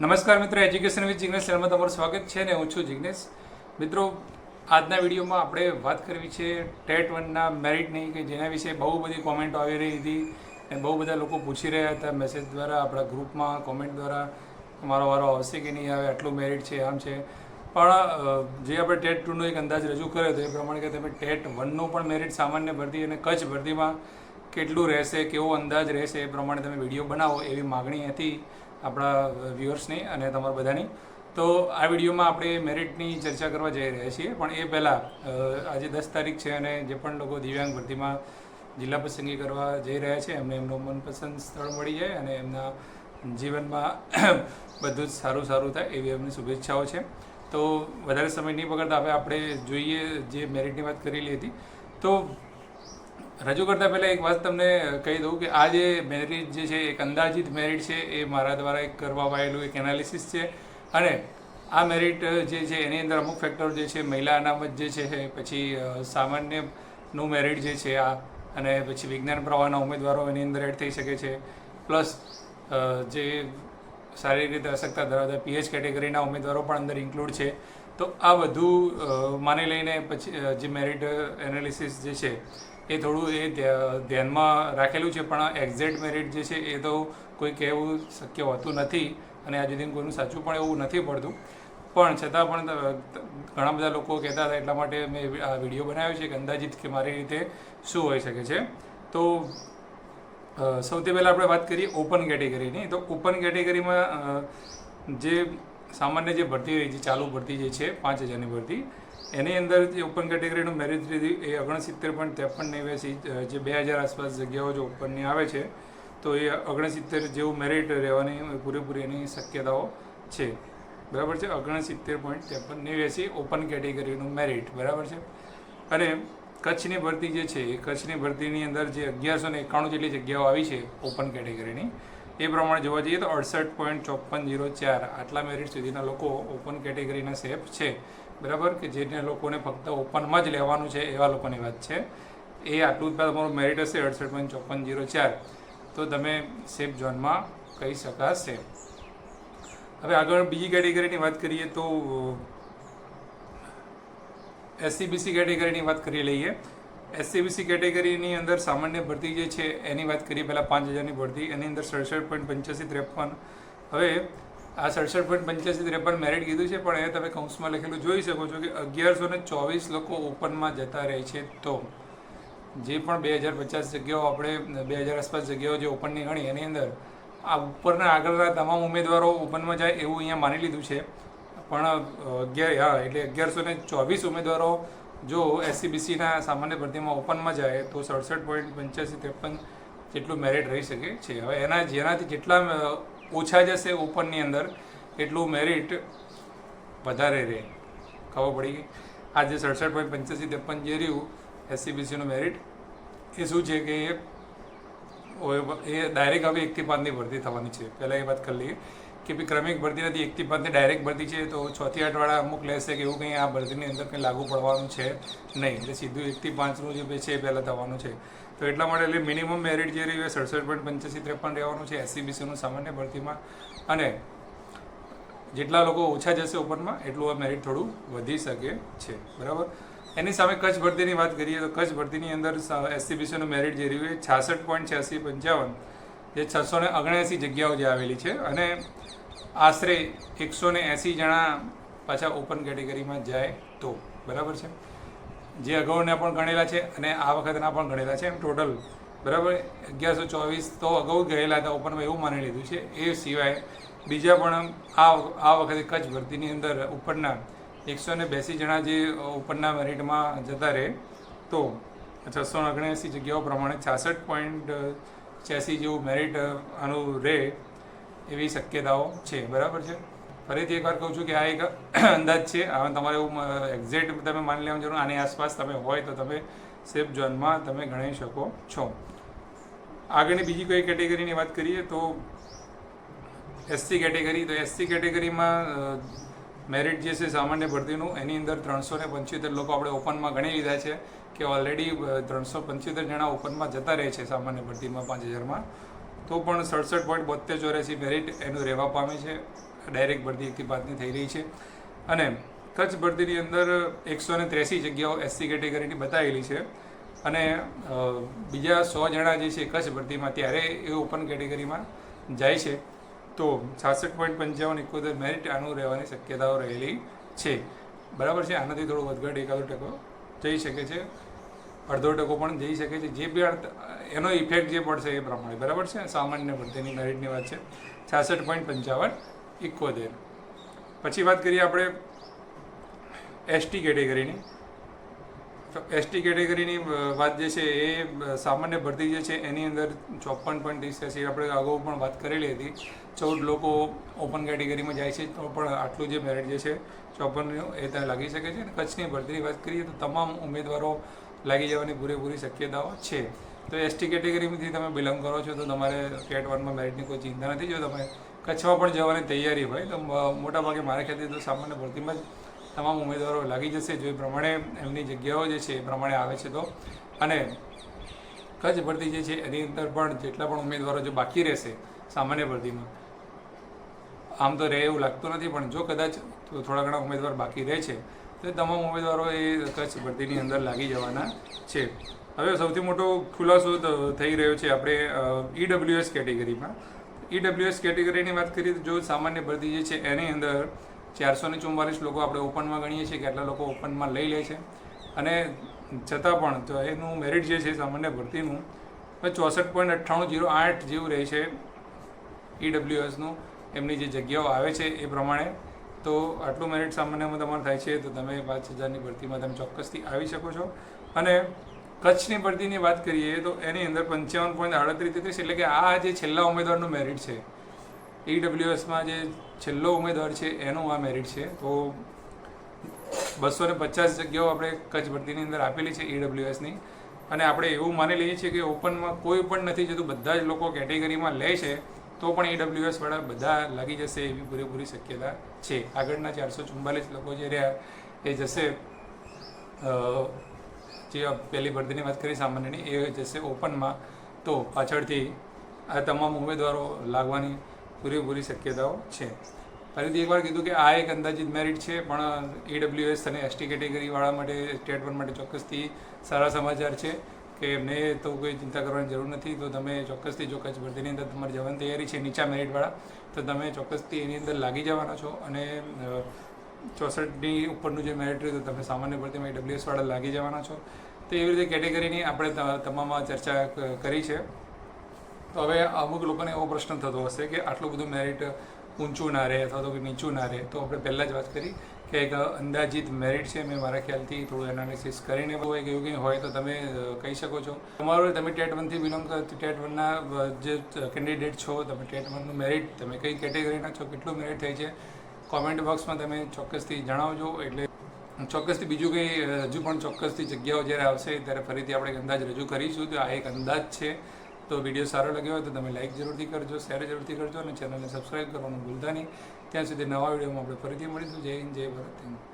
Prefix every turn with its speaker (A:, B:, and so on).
A: નમસ્કાર મિત્રો, education with Jignesh ચેનલમાં તમારું સ્વાગત છે ને હું છું જિગ્નેશ. મિત્રો, આજના વિડીયોમાં આપણે વાત કરવી છે ટેટ 1ના મેરિટની, કે જેના વિશે બહુ બધી કોમેન્ટો આવી રહી હતી અને બહુ બધા લોકો પૂછી રહ્યા હતા મેસેજ દ્વારા, આપણા ગ્રુપમાં કોમેન્ટ દ્વારા, તમારો વારો આવશે કે નહીં આવે, આટલું મેરિટ છે, આમ છે. પણ જે આપણે ટેટ 2નો એક અંદાજ રજૂ કર્યો હતો એ પ્રમાણે કે તમે ટેટ 1નું પણ મેરિટ સામાન્ય ભરતી અને કચ્છ ભરતીમાં કેટલું રહેશે, કેવો અંદાજ રહેશે, એ પ્રમાણે તમે વિડીયો બનાવો એવી માગણી હતી આપણા વ્યુઅર્સની અને તમારા બધાની. તો આ વિડીયોમાં આપણે મેરિટની ચર્ચા કરવા જઈ રહ્યા છીએ. પણ એ પહેલાં આજે 10 તારીખ છે અને જે પણ લોકો દિવ્યાંગ ભરતીમાં જિલ્લા પસંદગી કરવા જઈ રહ્યા છે એમને એમનું મનપસંદ સ્થળ મળી જાય અને એમના જીવનમાં બધું જ સારું થાય એવી એમની શુભેચ્છાઓ છે. તો વધારે સમય નહીં બગાડતા હવે આપણે જોઈએ જે મેરિટની વાત કરેલી હતી. તો રજૂ કરતાં પહેલાં એક વાત તમને કહી દઉં કે આ જે મેરિટ જે છે એક અંદાજિત મેરિટ છે, એ મારા દ્વારા એક કરવામાં આવેલું એક એનાલિસિસ છે. અને આ મેરિટ જે છે એની અંદર અમુક ફેક્ટર જે છે, મહિલા અનામત જે છે, પછી સામાન્યનું મેરિટ જે છે આ, અને પછી વિજ્ઞાન પ્રવાહના ઉમેદવારો એની અંદર એડ થઈ શકે છે, પ્લસ જે શારીરિક રીતે અશક્તતા ધરાવતા PH કેટેગરીના ઉમેદવારો પણ અંદર ઇન્ક્લુડ છે. તો આ બધું માની લઈને પછી જે મેરિટ એનાલિસિસ જે છે એ થોડું ધ્યાનમાં રાખેલું છે. પણ એક્ઝેક્ટ મેરિટ જે છે એ તો કોઈ કહેવું શક્ય હોતું નથી અને આ સુધી કોઈનું સાચું પણ એવું નથી પડતું. પણ છતાં પણ ઘણા બધા લોકો કહેતા હતા, એટલા માટે મેં આ વિડીયો બનાવ્યો છે કે અંદાજિત કે મારી રીતે શું હોઈ શકે છે. તો સૌથી પહેલાં આપણે વાત કરીએ ઓપન કેટેગરીની. તો ઓપન કેટેગરીમાં જે સામાન્ય જે ભરતી રહી છે, ચાલુ ભરતી જે છે 5000ની ભરતી, એની અંદર જે ઓપન કેટેગરીનું મેરિટ લીધી એ 69.5389 જે 2000 આસપાસ જગ્યાઓ જો ઓપનની આવે છે તો એ 69 જેવું મેરિટ રહેવાની પૂરેપૂરી એની શક્યતાઓ છે. બરાબર છે, 69.5389 ઓપન કેટેગરીનું મેરિટ. બરાબર છે. અને કચ્છની ભરતી જે છે એ કચ્છની ભરતીની અંદર જે 1191 જેટલી જગ્યાઓ આવી છે ઓપન કેટેગરીની, એ પ્રમાણે જોવા જઈએ તો 68.5404 આટલા મેરિટ સુધીના લોકો ઓપન કેટેગરીના સેફ છે. બરાબર, કે જેને લોકોને ફક્ત ઓપનમાં જ લેવાનું છે એવા લોકોની વાત છે. એ આટલું જ તમારું મેરિટ હશે 68.5404, તો તમે સેફ ઝોનમાં કહી શકાશે. હવે આગળ બીજી કેટેગરીની વાત કરીએ તો SC/BC કેટેગરીની વાત કરી લઈએ. SC/BC કેટેગરીની અંદર સામાન્ય ભરતી જે છે એની વાત કરીએ પહેલાં 5000ની ભરતી, એની અંદર 67.8553. હવે આ 67.8553 મેરિટ કીધું છે, પણ એ તમે કૌંસમાં લખેલું જોઈ શકો છો કે 1124 લોકો ઓપનમાં જતા રહે છે. તો જે પણ 2050 જગ્યાઓ આપણે 2000 આસપાસ જગ્યાઓ જે ઓપનની ગણી એની અંદર આ ઉપરના આગળના તમામ ઉમેદવારો ઓપનમાં જાય એવું અહીંયા માની લીધું છે. પણ 1124 ઉમેદવારો જો SC/BCના સામાન્ય ભરતીમાં ઓપનમાં જાય તો 67.8553 જેટલું મેરિટ રહી શકે છે. હવે જેનાથી જેટલા ઓછા જશે ઓપનની અંદર એટલું મેરિટ વધારે રહે. ખબર પડી ગઈ? આ જે 67.8553 જે રહ્યું SC/BCનું મેરિટ, એ શું છે કે એ ડાયરેક્ટ હવે 1 થી 5ની ભરતી થવાની છે. પહેલાં એ વાત કરી લઈએ કે ભાઈ ક્રમિક ભરતી નથી, 1 થી 5ની ડાયરેક્ટ ભરતી છે. તો 6 થી 8 વાળા અમુક લેશે કે એવું કંઈ આ ભરતીની અંદર કંઈ લાગુ પડવાનું છે નહીં, એટલે સીધું 1 થી 5નું જે છે એ પહેલાં થવાનું છે. તો એટલા માટે એટલે મિનિમમ મેરિટ જે રહ્યું એ 67.8553 રહેવાનું છે SC/BCનું સામાન્ય ભરતીમાં. અને જેટલા લોકો ઓછા જશે ઓપનમાં એટલું આ મેરિટ થોડું વધી શકે છે. બરાબર. એની સામે કચ્છ ભરતીની વાત કરીએ તો કચ્છ ભરતીની અંદર SC/BCનું મેરિટ જે રહ્યું એ 66.8655 જે 679 જગ્યાઓ જે આવેલી છે. અને આશરે 180 જણા પાછા ઓપન કેટેગરીમાં જાય તો. બરાબર છે, જે અગાઉના પણ ગણેલા છે અને આ વખતના પણ ગણેલા છે, એમ ટોટલ. બરાબર, 1124 તો અગાઉ ગયેલા હતા ઓપનમાં એવું માની લીધું છે. એ સિવાય બીજા પણ આ વખતે કચ્છ ભરતીની અંદર ઉપરના 182 જણા જે ઉપરના મેરિટમાં જતા રહે તો 679 જગ્યાઓ પ્રમાણે 66.86 જેવું મેરિટ આનું રહે એવી શક્યતાઓ છે. બરાબર છે. ફરીથી એકવાર કહું છું કે આ એક અંદાજ છે. હવે તમારે એવું એક્ઝેક્ટ તમે માની લેવાની જરૂર, આની આસપાસ તમે હોય તો તમે સેફ ઝોનમાં તમે ગણી શકો છો. આગળની બીજી કોઈ કેટેગરીની વાત કરીએ તો SC કેટેગરી. તો SC કેટેગરીમાં મેરિટ જે છે સામાન્ય ભરતીનું એની અંદર 375 લોકો આપણે ઓપનમાં ગણી લીધા છે કે ઓલરેડી 375 જણા ઓપનમાં જતા રહે છે સામાન્ય ભરતીમાં 5000માં. તો પણ 67.7284 મેરિટ એનું રહેવા પામે છે. ડાયરેક્ટ ભરતી 1 થી 5ની થઈ રહી છે. અને કચ્છ ભરતીની અંદર 183 જગ્યાઓ SC કેટેગરીની બતાવેલી છે. અને બીજા 100 જણા જે છે કચ્છ ભરતીમાં ત્યારે એ ઓપન કેટેગરીમાં જાય છે. તો 66.55 મેરિટ આનું રહેવાની શક્યતાઓ રહેલી છે. બરાબર છે. આનાથી થોડું વધઘટ 1-2% જઈ શકે છે, 0.5% પણ જઈ શકે છે. જે બી એનો ઇફેક્ટ જે પડશે એ પ્રમાણે. બરાબર છે. સામાન્ય ભરતીની મેરિટની વાત છે. 66.55 પછી વાત કરીએ આપણે ST કેટેગરીની. ST કેટેગરીની વાત જે છે એ સામાન્ય ભરતી જે છે એની અંદર 54.83 આપણે અગાઉ પણ વાત કરેલી હતી. 14 લોકો ઓપન કેટેગરીમાં જાય છે તો પણ આટલું જે મેરિટ જે છે 54 એ ત્યાં લાગી શકે છે. અને કચ્છની ભરતીની વાત કરીએ તો તમામ ઉમેદવારો લાગી જવાની પૂરેપૂરી શક્યતાઓ છે. તો ST કેટેગરીમાંથી તમે બિલોંગ કરો છો તો તમારે ટેટ 1માં મેરિટની કોઈ ચિંતા નથી. જો તમે કચ્છમાં પણ જવાની તૈયારી હોય તો મોટાભાગે મારા ખ્યાલથી તો સામાન્ય ભરતીમાં જ તમામ ઉમેદવારો લાગી જશે. જો એ પ્રમાણે એમની જગ્યાઓ જે છે એ પ્રમાણે આવે છે તો. અને કચ્છ ભરતી જે છે એની અંદર પણ જેટલા પણ ઉમેદવારો જો બાકી રહેશે સામાન્ય ભરતીમાં, આમ તો રહે એવું લાગતું નથી, પણ જો કદાચ થોડા ઘણા ઉમેદવાર બાકી રહે છે તો તમામ ઉમેદવારો એ કચ્છ ભરતીની અંદર લાગી જવાના છે. હવે સૌથી મોટો ખુલાસો થઈ રહ્યો છે આપણે EWS કેટેગરીમાં. EWS કેટેગરીની વાત કરીએ તો જો સામાન્ય ભરતી જે છે એની અંદર 444 લોકો આપણે ઓપનમાં ગણીએ છીએ કે આટલા લોકો ઓપનમાં લઈ લે છે. અને છતાં પણ તો એનું મેરિટ જે છે સામાન્ય ભરતીનું 64.9808 જેવું રહે છે EWSનું, એમની જે જગ્યાઓ આવે છે એ પ્રમાણે. તો આટલું મેરિટ સામાન્યમાં તમારે થાય છે તો તમે 5000ની ભરતીમાં તમે ચોક્કસથી આવી શકો છો. અને કચ્છની ભરતીની વાત કરીએ તો એની અંદર 55.3833 એટલે કે આ જે છેલ્લા ઉમેદવારનું મેરિટ છે EWSમાં જે છેલ્લો ઉમેદવાર છે એનું આ મેરિટ છે. તો 250 જગ્યાઓ આપણે કચ્છ ભરતીની અંદર આપેલી છે EWSની. અને આપણે એવું માની લઈએ છીએ કે ઓપનમાં કોઈ પણ નથી જતું, બધા જ લોકો કેટેગરીમાં લે છે તો પણ EWS વાળા બધા લાગી જશે એવી પૂરેપૂરી શક્યતા છે. આગળના 444 લોકો જે રહ્યા એ જશે, જે પહેલી ભરતીની વાત કરી સામાન્યની, એ જશે ઓપનમાં. તો પાછળથી આ તમામ ઉમેદવારો લાગવાની પૂરેપૂરી શક્યતાઓ છે. ફરીથી એકવાર કીધું કે આ એક અંદાજિત મેરિટ છે, પણ EWS અને ST કેટેગરીવાળા માટે ટેટ 1 માટે ચોક્કસથી સારા સમાચાર છે કે એમને તો કોઈ ચિંતા કરવાની જરૂર નથી. તો તમે ચોક્કસથી જો કચ્છ ભરતીની અંદર તમારી જવાની તૈયારી છે નીચા મેરિટવાળા, તો તમે ચોક્કસથી એની અંદર લાગી જવાના છો. અને 64ની ઉપરનું જે મેરિટ રહ્યું તો તમે સામાન્ય ભરતીમાં EWS વાળા લાગી જવાના છો. તો એવી રીતે કેટેગરીની આપણે તમામ ચર્ચા કરી છે. તો હવે અમુક લોકોને એવો પ્રશ્ન થતો હશે કે આટલું બધું મેરિટ ઊંચું ના રહે અથવા તો નીચું ના રહે. તો આપણે પહેલાં જ વાત કરી કે એક અંદાજિત મેરિટ છે. મેં મારા ખ્યાલથી થોડું એનાલિસિસ કરીને હોય કે એવું કંઈ હોય તો તમે કહી શકો છો. તમારું તમે ટેટ 1થી બિલોંગ કરો, ટેટ 1ના જે કેન્ડિડેટ છો, તમે ટેટ 1નું મેરિટ તમે કઈ કેટેગરીના છો, કેટલું મેરિટ થાય છે, કોમેન્ટ બોક્સમાં તમે ચોક્કસથી જણાવજો. એટલે ચોક્કસથી બીજું કંઈ હજુ પણ ચોક્કસથી જગ્યાઓ જ્યારે આવશે ત્યારે ફરીથી આપણે અંદાજ રજૂ કરીશું. તો આ એક અંદાજ છે. તો વિડીયો સારો લાગ્યો હોય તો તમે લાઇક જરૂરથી કરજો, શેર જરૂરથી કરજો અને ચેનલને સબસ્ક્રાઈબ કરવાનું ભૂલતા નહીં. ત્યાં સુધી નવા વિડીયોમાં આપણે ફરીથી મળીશું. જય હિન્દ, જય ભારત.